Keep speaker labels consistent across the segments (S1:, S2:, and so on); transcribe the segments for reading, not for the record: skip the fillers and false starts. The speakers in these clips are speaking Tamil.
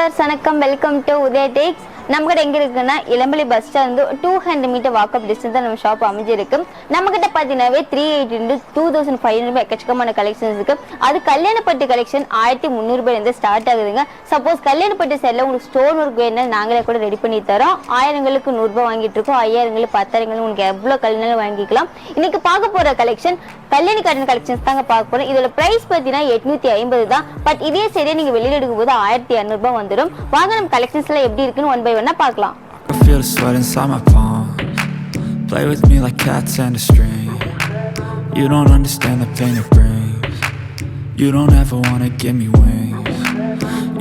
S1: வியூவர்ஸ் வணக்கம், வெல்கம் டு உதயா டெக்ஸ். நம்ம கிட்ட எங்க இருக்குன்னா இளம்பிள்ளை பஸ் ஸ்டாண்ட் 200 மீட்டர் வாக்கப் டிஸ்டன்ஸ் தான் நம்ம ஷாப் அமைஞ்சிருக்கு. நம்ம கிட்ட பாத்தீங்கன்னாவே 380 to 2500 எக்கச்சக்கமான கலெக்ஷன்ஸ் இருக்கு. அது கல்யாணப்பட்டு கலெக்ஷன் 1300 இருந்து ஸ்டார்ட் ஆகுதுங்க. சப்போஸ் கல்யாணப்பட்டு சைட்ல உங்களுக்கு ஸ்டோன் ஒர்க் வேணும்னா நாங்களே கூட ரெடி பண்ணி தரோம். 1000ங்களுக்கு 100 ரூபாய் வாங்கிட்டு இருக்கோம். 5000ங்களுக்கு 10000ங்களுக்கு உங்களுக்கு எவ்வளவு கல்யாணம் வாங்கிக்கலாம். இன்னைக்கு பார்க்க போற கலெக்ஷன் கல்யாணி காட்டன் கலெக்ஷன்ஸ் தாங்க பார்க்க போறோம். இதோட பிரைஸ் பாத்தீங்கன்னா 850 தான். பட் இதே சரியா நீங்க வெளியில எடுக்கும்போது 1200 ரூபாய் வந்துடும். வாங்க நம்ம கலெக்ஷன்ஸ்ல எப்படி இருக்குன்னு ஒன் பை ஒன்னா பார்க்கலாம்.
S2: I feel the sweat inside my palms. Play with me like cats and a string. You don't understand the pain it brings. You don't ever wanna give me wings.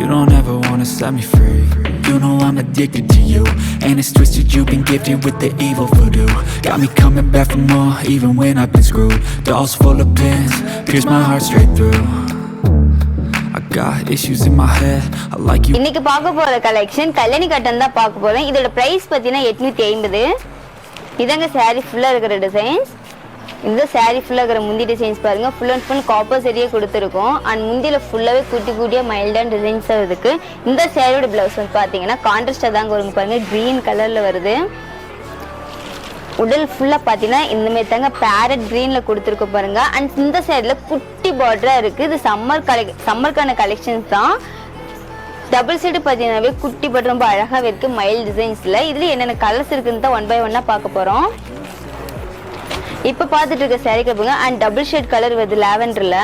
S2: You don't ever wanna set me free. You know I'm addicted to you, and it's twisted, you've been gifted with the evil voodoo. Got me coming back for more, even when I've been screwed. Dolls full of pins, pierce my heart straight through. I got issues in my head, I like you.
S1: இன்னைக்கு பார்க்க போற கலெக்ஷன் கல்யாணி காட்டன் தான் பார்க்க போறோம். இதோட பிரைஸ் பார்த்தீங்கன்னா 850. இதாங்க saree ஃபுல்லா இருக்கிற டிசைன்ஸ். இந்த saree ஃபுல்லா இருக்கிற முந்தி டிசைன்ஸ் பாருங்க. ஃபுல் அண்ட் ஃபுல் காப்பர் சரியா கொடுத்துருக்கோம். அண்ட் முந்தியில ஃபுல்லாவே குட்டி குட்டியா மைல்டான டிசைன்ஸ் இருக்கு. இந்த சாரியோட பிளவுஸ் வந்து பாத்தீங்கன்னா கான்ட்ராஸ்டா தாங்க வருங்க பாருங்க. கிரீன் கலர்ல வருது. உடல் ஃபுல்லா பாத்தீங்கன்னா இந்த மாதிரி தாங்க பேரட் கிரீன்ல கொடுத்துருக்கோம் பாருங்க. அண்ட் இந்த சைடுல குட்டி பார்டரா இருக்கு. இது சம்மருக்கான கலெக்ஷன்ஸ் தான். டபுள் சைடு பாத்தீங்கன்னாவே குட்டி பார்டர் ரொம்ப அழகாவே இருக்கு மைல்ட் டிசைன்ஸ்ல. இதுல என்னென்ன கலர்ஸ் இருக்குன்னு தான் ஒன் பை ஒன்னா பார்க்க போறோம். இப்ப பாத்துட்டு இருக்க சாரி கப்புங்க. அண்ட் டபுள் ஷேட் கலர் வருது லாவெண்டர்ல.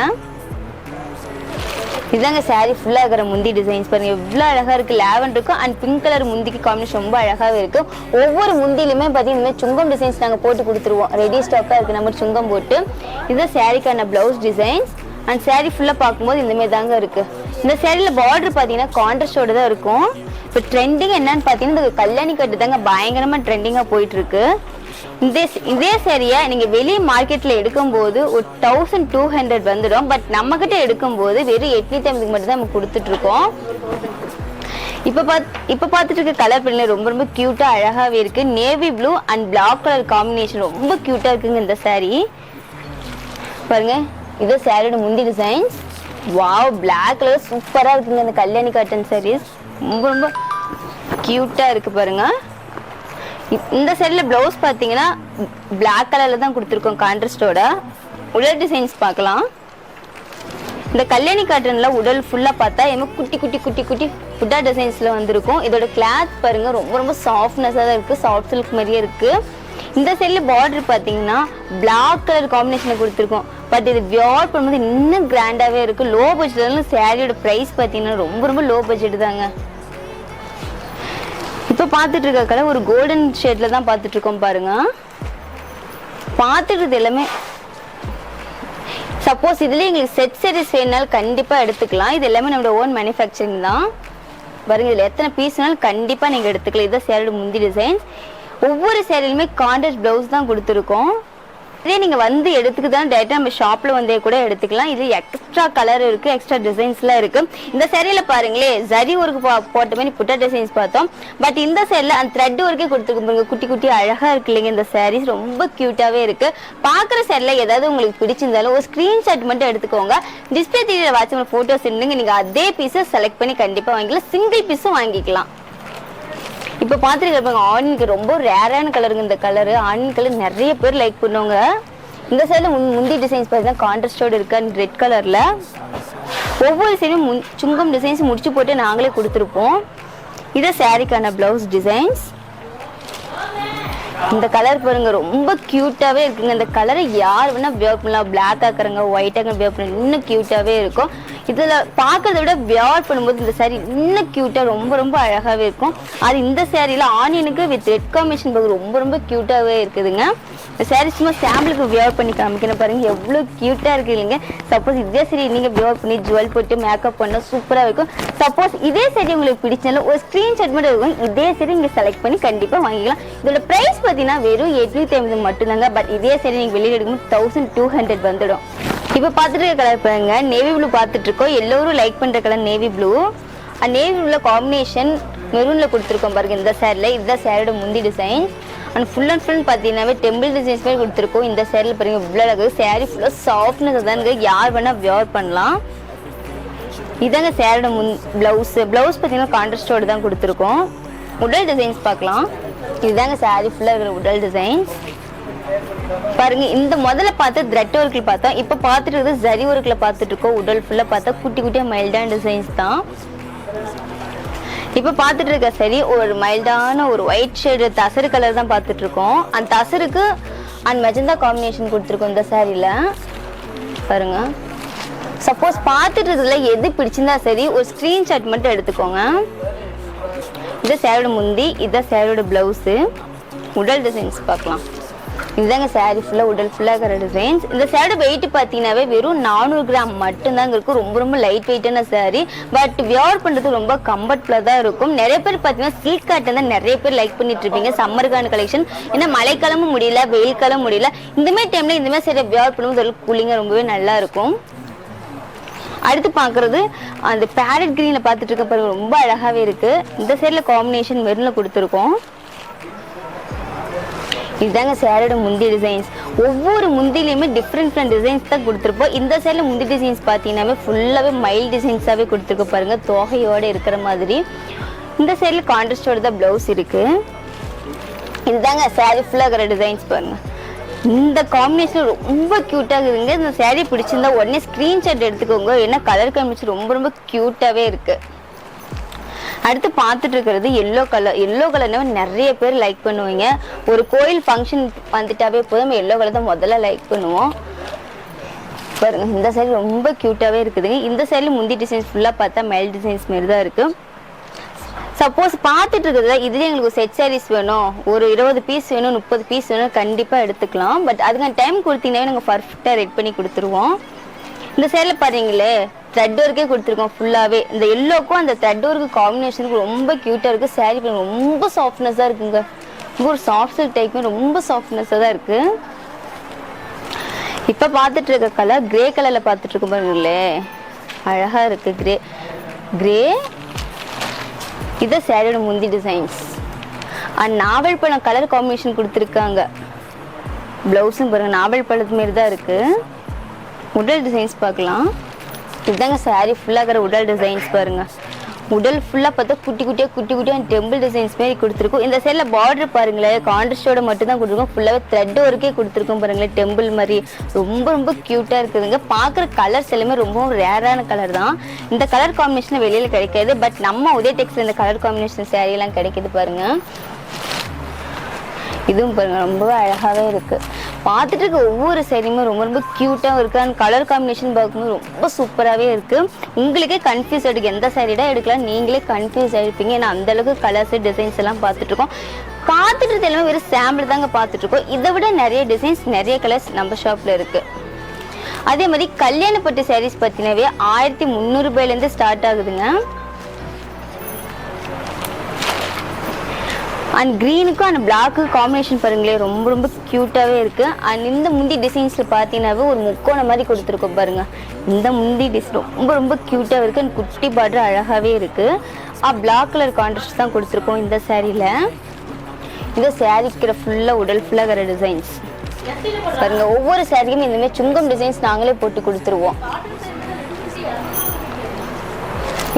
S1: இதாங்க சாரி ஃபுல்லா இருக்கிற முந்தி டிசைன்ஸ் பாருங்க எவ்வளவு அழகா இருக்கு. லாவெண்டருக்கும் அண்ட் பிங்க் கலர் முந்திக்கு காம்பினேஷன் ரொம்ப அழகாவே இருக்கு. ஒவ்வொரு முந்திலுமே பாத்தீங்கன்னா சுங்கம் டிசைன்ஸ் நாங்க போட்டு கொடுத்துருவோம். ரெடி ஸ்டாக்கா இருக்கு நம்ம சுங்கம் போட்டு. இதுதான் சாரிக்கான பிளவுஸ் டிசைன்ஸ். அண்ட் சாரி ஃபுல்லா பார்க்கும்போது இந்த மாதிரி தாங்க இருக்கு. இந்த சாரியில பார்டர் பாத்தீங்கன்னா கான்ட்ராஸ்டோட தான் இருக்கும். இப்போ ட்ரெண்டிங் என்னன்னு பாத்தீங்கன்னா இந்த கல்யாணி கட்டு தாங்க பயங்கரமா ட்ரெண்டிங்கா போயிட்டு இருக்கு. இதே சரியா நீங்க வெளி மார்க்கெட்ல எடுக்கும் போது ஒரு 1200 வந்துடும். பட் நம்ம கிட்ட எடுக்கும் போது வெறும் 850 மட்டும் தான் நம்ம கொடுத்துட்டு இருக்கோம். இப்ப பாத்துட்டு இருக்க கலர் பிரிண்ட் ரொம்ப ரொம்ப கியூட்டா அழகாவே இருக்கு. Navy blue and black colour combination ரொம்ப கியூட்டா இருக்குங்க இந்த சாரி பாருங்க. இது சாரியோட முந்தி டிசைன்ஸ். வாவ், பிளாக் கலர் சூப்பரா இருக்குங்க இந்த கல்யாணி காட்டன் சாரீஸ். ரொம்ப ரொம்ப கியூட்டா இருக்கு பாருங்க. இந்த சைடுல பிளவுஸ் பாத்தீங்கன்னா பிளாக் கலர்ல தான் கொடுத்துருக்கோம் கான்ட்ராஸ்டோட. உடல் டிசைன்ஸ் பார்க்கலாம். இந்த கல்யாணி காட்டன்ல உடல் ஃபுல்லா பார்த்தா குட்டி குட்டி குட்டி குட்டி புட்டா டிசைன்ஸ்ல வந்திருக்கும். இதோட கிளாத் பாருங்க ரொம்ப ரொம்ப சாஃப்ட்னஸா தான் இருக்கு. சாஃப்ட் சில்க் மாதிரியே இருக்கு. இந்த சைடுல பார்டர் பாத்தீங்கன்னா பிளாக் கலர் காம்பினேஷன்ல கொடுத்துருக்கோம். பட் இது வியர் பண்ணும்போது இன்னும் கிராண்டாவே இருக்கு. லோ பட்ஜெட்ல சாரியோட பிரைஸ் பாத்தீங்கன்னா ரொம்ப ரொம்ப லோ பட்ஜெட் தாங்க. இப்ப பாத்துட்டு இருக்க கலர் ஒரு கோல்டன் ஷேட்ல தான் பாத்துட்டு இருக்கோம் பாருங்க. பாத்துட்டு எல்லாமே சப்போஸ் இதுல எங்களுக்கு செட் சாரீஸ் வேணுனாலும் கண்டிப்பா எடுத்துக்கலாம். இது எல்லாமே நம்மளோட ஓன் மேனுஃபேக்சரிங் தான் பாருங்க. இதுல எத்தனை பீஸ்னாலும் கண்டிப்பா நீங்க எடுத்துக்கலாம். இதுதான் சாரியோட முந்தி டிசைன். ஒவ்வொரு சாரிலுமே கான்ட்ராஸ்ட் பிளவுஸ் தான் கொடுத்துருக்கோம். இதே நீங்க வந்து எடுத்துக்கிதான் டேரக்டா நம்ம ஷாப்ல வந்தே கூட எடுத்துக்கலாம். இது எக்ஸ்ட்ரா கலர் இருக்கு, எக்ஸ்ட்ரா டிசைன்ஸ்லாம் இருக்கு. இந்த சாரியில பாருங்களே ஜரி ஒர்க் போட்ட மாதிரி புட்டா டிசைன்ஸ் பார்த்தோம். பட் இந்த சாரில அந்த த்ரெட் ஒர்க்கே கொடுத்துருக்கோம். குட்டி குட்டி அழகா இருக்கு இல்லைங்க இந்த சாரீஸ். ரொம்ப கியூட்டாவே இருக்கு. பாக்குற சாரில ஏதாவது உங்களுக்கு பிடிச்சிருந்தாலும் ஒரு ஸ்கிரீன்ஷாட் மட்டும் எடுத்துக்கோங்க. டிஸ்பிளே திரையில வாட்ஸ்அப்ல போட்டோஸ் இருந்துங்க. நீங்க அதே பீஸை செலக்ட் பண்ணி கண்டிப்பா வாங்கிக்கலாம். சிங்கிள் பீஸும் வாங்கிக்கலாம். இப்ப பாத்துருக்க ஆனியனுக்கு ரொம்ப ரேரான கலருங்க இந்த கலரு. ஆனியன் கலர் நிறைய பேர் லைக் பண்ணுவாங்க. இந்த சைடுல முந்தி டிசைன்ஸ் பார்த்தீங்கன்னா கான்ட்ராஸ்டோட இருக்கு ரெட் கலர்ல. ஒவ்வொரு சைடும் சுங்கம் டிசைன்ஸ் முடிச்சு போட்டு நாங்களே கொடுத்துருப்போம். இது சாரிக்கான பிளவுஸ் டிசைன்ஸ். இந்த கலர் பாருங்க ரொம்ப கியூட்டாவே இருக்குங்க. இந்த கலரை யார் வேணா வியர் பண்ணலாம். பிளாக் ஆக்குறங்க, ஒயிட் ஆக்க வியர் பண்ணலாம். இன்னும் கியூட்டாவே இருக்கும். இதுல பாக்குறத விட வியர் பண்ணும்போது இந்த சாரி இன்னும் கியூட்டா ரொம்ப ரொம்ப அழகாவே இருக்கும். அது இந்த சாரியில ஆனியனுக்கு வித் ரெட் காம்பினேஷன் பார்க்க ரொம்ப ரொம்ப கியூட்டாவே இருக்குதுங்க. இந்த சாரி சும்மா சாம்பிளுக்கு வியர் பண்ணி காமிக்கணும் பாருங்க எவ்வளவு கியூட்டா இருக்கு இல்லைங்க. சப்போஸ் இதே சரி நீங்க வியர் பண்ணி ஜுவல் போட்டு மேக்கப் பண்ணா சூப்பரா இருக்கும். சப்போஸ் இதே சரி உங்களுக்கு பிடிச்சாலும் ஒரு ஸ்கிரீன்ஷாட் மட்டும் இருக்கும். இதே சரி நீங்க செலக்ட் பண்ணி கண்டிப்பா வாங்கிக்கலாம். இதோட பிரைஸ் பாத்தீங்கன்னா வெறும் 850 மட்டும்தாங்க. பட் இதே சரி நீங்க வெளியில எடுக்கும்போது 1200 வந்துடும். இப்ப பாத்துட்டு இருக்க கலர் பாருங்க நேவி ப்ளூ பாத்துட்டு இருக்கோம். எல்லோரும் லைக் பண்ற கலர் நேவி ப்ளூ. நேவி ப்ளூல காம்பினேஷன் மெரூன்ல கொடுத்துருக்கோம் பாருங்க இந்த சாரில. இதுதான் சாரியோட முந்தி design. And full and full பார்த்தீங்கன்னாவே டெம்பிள் டிசைன்ஸ் மாதிரி கொடுத்துருக்கோம். இந்த சாரியில் பாருங்க இவ்வளோ அழகு. சாரி ஃபுல்லாக சாஃப்ட்னஸ் தான் யார் வேணா வியர் பண்ணலாம். இதாங்க சேரோட ப்ளவுஸ் பார்த்தீங்கன்னா கான்ட்ராஸ்டோட தான் கொடுத்துருக்கோம். உடல் டிசைன்ஸ் பார்க்கலாம். இதுதாங்க சாரி ஃபுல்லாக இருக்கிற உடல் டிசைன்ஸ் பாருங்க. இந்த முதல்ல பார்த்து த்ரெட் ஒர்க்கில் பார்த்தோம், இப்போ பார்த்துட்டு இருக்குது ஜரி ஒர்க்கில் பார்த்துட்டு இருக்கோம். உடல் ஃபுல்லாக பார்த்தா குட்டி குட்டியாக மைல்டான டிசைன்ஸ் தான். இப்போ பார்த்துட்டு இருக்க சரி ஒரு மைல்டான ஒரு ஒயிட் ஷேடு தசரு கலர் தான் பார்த்துட்டு இருக்கோம். அந்த தசருக்கு அண்ட் மெஜந்தா காம்பினேஷன் கொடுத்துருக்கோம் இந்த சாரியில் பாருங்க. சப்போஸ் பார்த்துட்டு இருக்கிறதுல எது பிடிச்சிருந்தா சரி ஒரு ஸ்க்ரீன்ஷாட் மட்டும் எடுத்துக்கோங்க. இது சாரியோட முந்தி, இதுதான் சாரியோட ப்ளவுஸு. உடல் டிசைன்ஸ் பார்க்கலாம். இதுதாங்க சாரி ஃபுல்லாக உடல் ஃபுல்லாக இருக்கிற டிசைன்ஸ். இந்த சாரியோட வெயிட் பார்த்தீங்கன்னாவே வெறும் 400 கிராம் மட்டும்தாங்க இருக்கும். ரொம்ப ரொம்ப லைட் வெயிட்டான சாரி, பட் வியர் பண்ணுறதுக்கு ரொம்ப கம்ஃபர்டபுளாக தான் இருக்கும். நிறைய பேர் பார்த்தீங்கன்னா சில்க் காட்டன் தான் நிறைய பேர் லைக் பண்ணிட்டு இருப்பீங்க சம்மருக்கான கலெக்ஷன். ஏன்னா மழைக்காலமும் முடியல வெயில் காலம் முடியல, இந்தமாதிரி டைமில் இந்தமாதிரி சாரி வியர் பண்ணும்போது கூலிங்காக ரொம்பவே நல்லா இருக்கும். அடுத்து பார்க்குறது அந்த பேரட் கிரீனில் பார்த்துட்டு இருக்க பாருங்க, ரொம்ப அழகாகவே இருக்குது. இந்த சைடில் காம்பினேஷன் மெரூனில் கொடுத்துருக்கோம். இதுதாங்க சேரோட முந்தி டிசைன்ஸ். ஒவ்வொரு முந்திலையுமே டிஃப்ரெண்ட் டிசைன்ஸ் தான் கொடுத்துருப்போம். இந்த சைடில் முந்தி டிசைன்ஸ் பார்த்தீங்கன்னாவே ஃபுல்லாகவே மைல்டு டிசைன்ஸாகவே கொடுத்துருக்கோம் பாருங்க, தொகையோடு இருக்கிற மாதிரி. இந்த சைடில் கான்ட்ராஸ்டோட தான் ப்ளவுஸ் இருக்குது. இதுதாங்க சாரி ஃபுல்லாக இருக்கிற டிசைன்ஸ் பாருங்க. இந்த காம்பினேஷன் ரொம்ப க்யூட்டாக இருக்குதுங்க. இந்த சாரீ பிடிச்சிருந்தா உடனே ஸ்க்ரீன்ஷாட் எடுத்துக்கோங்க, ஏன்னா கலர் காம்பினேஷன் ரொம்ப ரொம்ப க்யூட்டாகவே இருக்குது. அடுத்து பார்த்துட்டு இருக்கிறது எல்லோ கலர்னா நிறைய பேர் லைக் பண்ணுவீங்க. ஒரு கோயில் ஃபங்க்ஷன் வந்துட்டாவே போதும் எல்லோ கலர் தான் முதல்ல லைக் பண்ணுவோம் பாருங்க. இந்த சைடு ரொம்ப க்யூட்டாகவே இருக்குதுங்க. இந்த சைடில் முந்தி டிசைன்ஸ் ஃபுல்லாக பார்த்தா மெல் டிசைன்ஸ் மாரி தான் இருக்குது. சப்போஸ் பார்த்துட்டு இருக்கிறதுல இதுலேயே எங்களுக்கு செட் சாரீஸ் வேணும், ஒரு 20 பீஸ் வேணும் 30 பீஸ் வேணும் கண்டிப்பாக எடுத்துக்கலாம். பட் அதுக்கான டைம் கொடுத்தீங்கன்னா நாங்கள் பர்ஃபெக்டாக ரெடி பண்ணி கொடுத்துருவோம். இந்த சைடில் பாருங்களே த்ரெட் ஒர்க்கே கொடுத்துருக்கோம் ஃபுல்லாகவே. இந்த எல்லோக்கும் அந்த த்ரெட் ஒர்க்கு காம்பினேஷனுக்கு ரொம்ப க்யூட்டாக இருக்குது. சாரீ ரொம்ப சாஃப்ட்னஸாக இருக்குங்க. ஒரு சாஃப்ட் சில்க் டைப்புமே ரொம்ப சாஃப்ட்னஸாக தான் இருக்குது. இப்போ பார்த்துட்டு இருக்க கலர் கிரே கலரில் பார்த்துட்டு இருக்கோம் பாருங்களே, அழகாக இருக்குது கிரே. இது சாரியோட முந்தி டிசைன்ஸ் அண்ட் நாவல் பழம் கலர் காம்பினேஷன் கொடுத்துருக்காங்க. ப்ளவுஸும் பாருங்கள் நாவல் பழத்து மாரி தான் இருக்குது. உடல் டிசைன்ஸ் பார்க்கலாம். இதுதாங்க சாரி ஃபுல்லாக இருக்கிற உடல் டிசைன்ஸ் பாருங்க. உடல் ஃபுல்லாக பார்த்தா குட்டி குட்டியாக டெம்பிள் டிசைன்ஸ் மாரி கொடுத்துருக்கோம். இந்த சைடில் பார்டர் பாருங்களேன் கான்ட்ராஸ்டோட மட்டும் தான் கொடுத்துருக்கோம். ஃபுல்லாகவே த்ரெட் ஒர்க்கே கொடுத்துருக்கோம் பாருங்களேன், டெம்பிள் மாதிரி ரொம்ப ரொம்ப க்யூட்டாக இருக்குதுங்க. பார்க்குற கலர்ஸ் எல்லாமே ரொம்ப ரேரான கலர் தான். இந்த கலர் காம்பினேஷன் வெளியில் கிடைக்காது, பட் நம்ம உதய டெக்ஸ்டைல் இந்த கலர் காம்பினேஷன் சாரியெல்லாம் கிடைக்கிது பாருங்கள். இதுவும் பாருங்கள் ரொம்ப அழகாகவே இருக்குது. பார்த்துட்டு இருக்க ஒவ்வொரு சாரியுமே ரொம்ப ரொம்ப க்யூட்டாகவும் இருக்குது. அண்ட் கலர் காம்பினேஷன் பார்க்கும்போது ரொம்ப சூப்பராகவே இருக்குது. உங்களுக்கே கன்ஃபியூஸ் ஆகிடுக்கு எந்த சாரீடா எடுக்கலாம், நீங்களே கன்ஃபியூஸ் ஆகிருப்பீங்க. ஏன்னா அந்தளவுக்கு கலர்ஸ் டிசைன்ஸ் எல்லாம் பார்த்துட்ருக்கோம். பார்த்துட்டு எல்லாமே வெறும் சாம்பிள் தாங்க பார்த்துட்ருக்கோம். இதை விட நிறைய டிசைன்ஸ் நிறைய கலர்ஸ் நம்ம ஷாப்பில் இருக்குது. அதே மாதிரி கல்யாணப்பட்டு சாரீஸ் பார்த்தீங்கன்னாவே 1300 ரூபாயிலேருந்து ஸ்டார்ட் ஆகுதுங்க. அண்ட் க்ரீனுக்கும் அந்த பிளாக்கு காம்பினேஷன் பாருங்களேன் ரொம்ப ரொம்ப க்யூட்டாகவே இருக்குது. அண்ட் இந்த முந்தி டிசைன்ஸில் பார்த்தீங்கன்னாவே ஒரு முக்கோணம் மாதிரி கொடுத்துருக்கோம் பாருங்கள். இந்த முந்தி டிசைன் ரொம்ப ரொம்ப க்யூட்டாக இருக்குது. அண்ட் குட்டி பார்டர் அழகாகவே இருக்குது. பிளாக் கலர் கான்ட்ராஸ்ட் தான் கொடுத்துருக்கோம் இந்த சாரியில். இந்த சாரிக்கிற ஃபுல்லாக உடல் ஃபுல்லாக வர டிசைன்ஸ் பாருங்கள். ஒவ்வொரு சாரிக்கும் இந்தமாதிரி சுங்கம் டிசைன்ஸ் நாங்களே போட்டு கொடுத்துருவோம்.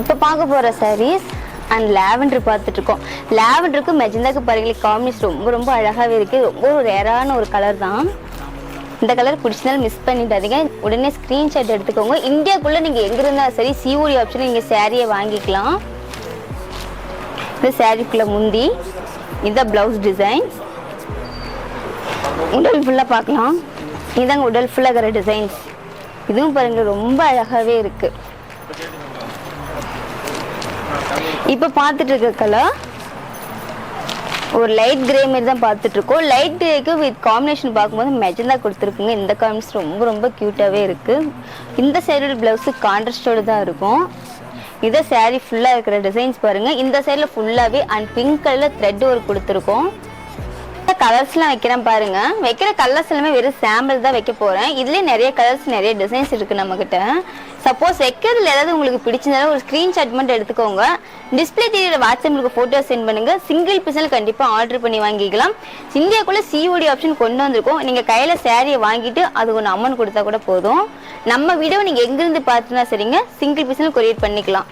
S1: இப்போ பார்க்க போகிற சாரீஸ் அண்ட் லாவெண்டர் பார்த்துட்டு இருக்கோம். லாவெண்டருக்கு மெஜந்தாக்கு பாருங்களே காம்பினேஷன் ரொம்ப ரொம்ப அழகாகவே இருக்குது. ரொம்ப ஒரு ரேரான ஒரு கலர் தான். இந்த கலர் பிடிச்சினாலும் மிஸ் பண்ணிட்டாதீங்க, உடனே ஸ்க்ரீன்ஷாட் எடுத்துக்கோங்க. இந்தியாவுக்குள்ளே நீங்கள் எங்கே இருந்தாலும் சரி சிஓடி ஆப்ஷனில் நீங்கள் சாரியை வாங்கிக்கலாம். இந்த சாரிக்குள்ளே முந்தி இந்த ப்ளவுஸ் டிசைன்ஸ். உடல் ஃபுல்லாக பார்க்கலாம். இதுதாங்க உடல் ஃபுல்லாக இருக்கிற டிசைன்ஸ். இதுவும் பாருங்கள் ரொம்ப அழகாகவே இருக்குது. இப்போ பார்த்துட்டு இருக்க கலர் ஒரு லைட் கிரே மாதிரி தான் பார்த்துட்டு இருக்கோம். லைட் கிரேக்கு வித் காம்பினேஷன் பார்க்கும்போது மெஜந்தா கொடுத்துருக்குங்க. இந்த காம்பினேஷன் ரொம்ப ரொம்ப க்யூட்டாகவே இருக்குது. இந்த சைடோட ப்ளவுஸு கான்ட்ராஸ்டோடு தான் இருக்கும். இதை சாரீ ஃபுல்லாக இருக்கிற டிசைன்ஸ் பாருங்கள். இந்த சைடில் ஃபுல்லாகவே அண்ட் பிங்க் கலரில் த்ரெட் ஒர்க் கொடுத்துருக்கோம். கலர்ஸ்லாம் வைக்கிறேன் பாருங்க. வைக்கிற கலர்ஸ் எல்லாமே வெறும் சாம்பிள் தான் வைக்க போகிறேன். இதுலேயே நிறைய கலர்ஸ் நிறைய டிசைன்ஸ் இருக்குது நம்மக்கிட்ட. சப்போஸ் வைக்கிறதுல ஏதாவது உங்களுக்கு பிடிச்சிருந்தாலும் ஒரு ஸ்க்ரீன்ஷாட் மட்டும் எடுத்துக்கோங்க. டிஸ்பிளே தெரியுற வாட்ஸ்அப்புக்கு ஃபோட்டோ சென்ட் பண்ணுங்க. சிங்கிள் பீஸில் கண்டிப்பாக ஆர்டர் பண்ணி வாங்கிக்கலாம். இந்தியாக்குள்ளே COD ஆப்ஷன் கொண்டு வந்திருக்கோம். நீங்கள் கையில் சேரீயை வாங்கிட்டு அது ஒன்று அமௌண்ட் கொடுத்தா கூட போதும். நம்ம வீடியோ நீங்கள் எங்கேருந்து பார்த்துனா சரிங்க, சிங்கிள் பீஸில் கொரியர் பண்ணிக்கலாம்.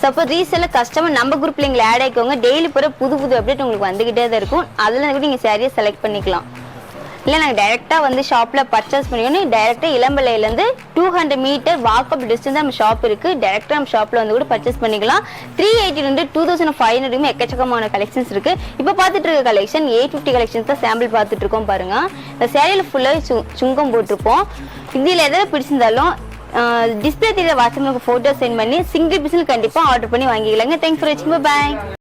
S1: சப்போஸ் ரீசெல்ல கஸ்டமர் நம்ம குரூப்ல எங்களை ஆட் ஆகிக்கோங்க. டெய்லி போகிற புது புது அப்டேட் உங்களுக்கு வந்துகிட்டே தான் இருக்கும். அதில் கூட நீங்கள் சேரீயை செலக்ட் பண்ணிக்கலாம். இல்லை நாங்கள் டைரெக்டாக வந்து ஷாப்பில் பர்ச்சேஸ் பண்ணிக்கணும். டைரெக்டாக இளம்பிள்ளையிலேருந்து 200 மீட்டர் வாக்கப் டிஸ்டன்ஸ் நம்ம ஷாப் இருக்குது. டைரெக்டாக நம்ம ஷாப்பில் வந்து கூட பர்ச்சேஸ் பண்ணிக்கலாம். 380 2500 எக்கச்சக்கமான கலெக்ஷன்ஸ் இருக்குது. இப்போ பார்த்துட்டு இருக்க கலெக்ஷன் 850 கலெக்ஷன்ஸ் தான் சாம்பிள் பார்த்துட்டு இருக்கோம் பாருங்க. இந்த சேரீயில் ஃபுல்லாக சுங்கம் போட்டிருப்போம். இதில் எதாவது பிடிச்சிருந்தாலும் டிஸ்பிளே தெரியுற வாட்ஸ்அப்புக்கு ஃபோட்டோ சென்ட் பண்ணி சிங்கிள் பீஸில் கண்டிப்பாக ஆர்டர் பண்ணி வாங்கிக்கலாங்க. தேங்க்ஸ் ஃபார் வாட்சிங். பை.